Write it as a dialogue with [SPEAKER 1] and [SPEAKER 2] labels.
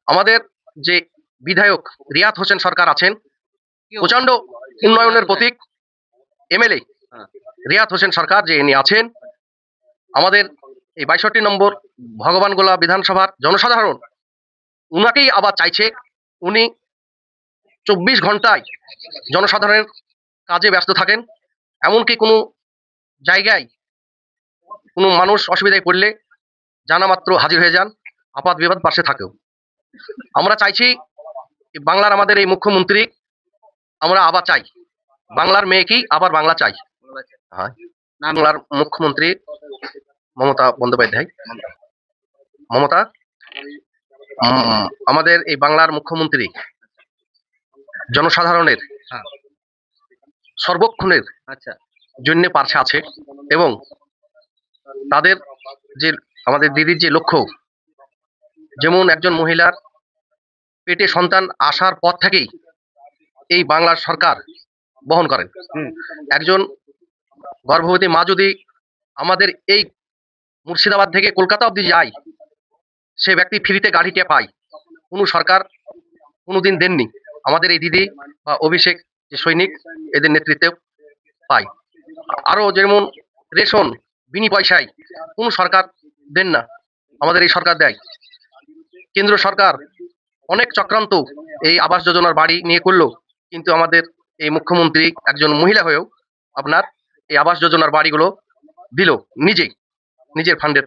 [SPEAKER 1] আমাদের যে বিধায়ক রিয়াত হোসেন সরকার আছেন, প্রচন্ড উন্নয়নের প্রতীক এমএলএ রিয়াত হোসেন সরকার যে ইনি আছেন, আমাদের এই ৬২ নম্বর ভগবানগোলা বিধানসভার জনসাধারণ উনাকেই আবার চাইছে। উনি ২৪ ঘন্টায় জনসাধারণের কাজে ব্যস্ত থাকেন। এমনকি কোনো জায়গায় কোনো মানুষ অসুবিধায় পড়লে জানা মাত্র হাজির হয়ে যান, আপাত বিপদ পাশে থাকেও। আমরা চাইছি বাংলার আমাদের এই মুখ্যমন্ত্রী আমরা আবার চাই, বাংলার মেয়েকেই আবার বাংলা চাই। হ্যাঁ, বাংলার মুখ্যমন্ত্রী মমতা বন্দ্যোপাধ্যায়, মমতা আমাদের এই বাংলার মুখ্যমন্ত্রী জনসাধারণের সর্বক্ষণের জন্য পাশে আছে এবং তাদের যে আমাদের দিদির যে লক্ষ্য, যেমন একজন মহিলার পেটে সন্তান আসার পর থেকেই এই বাংলার সরকার বহন করেন। একজন গর্ভবতী মা যদি আমাদের এই মুর্শিদাবাদ থেকে কলকাতা অবধি যায়, সে ব্যক্তি ফ্রিতে গাড়িটা পায়। কোনো সরকার কোনোদিন দেননি। আমাদের এই দিদি বা অভিষেক যে সৈনিক, এদের নেতৃত্বে পায়। আরো যেমন রেশন বিনি পয়সায় কোনো সরকার দেন না, আমাদের এই সরকার দেয়। কেন্দ্র সরকার অনেক চক্রান্ত এই আবাস যোজনার বাড়ি নিয়ে করলো, কিন্তু আমাদের এই মুখ্যমন্ত্রী একজন মহিলা হয়েও আপনার এই আবাস যোজনার বাড়িগুলো দিল নিজের ফান্ডের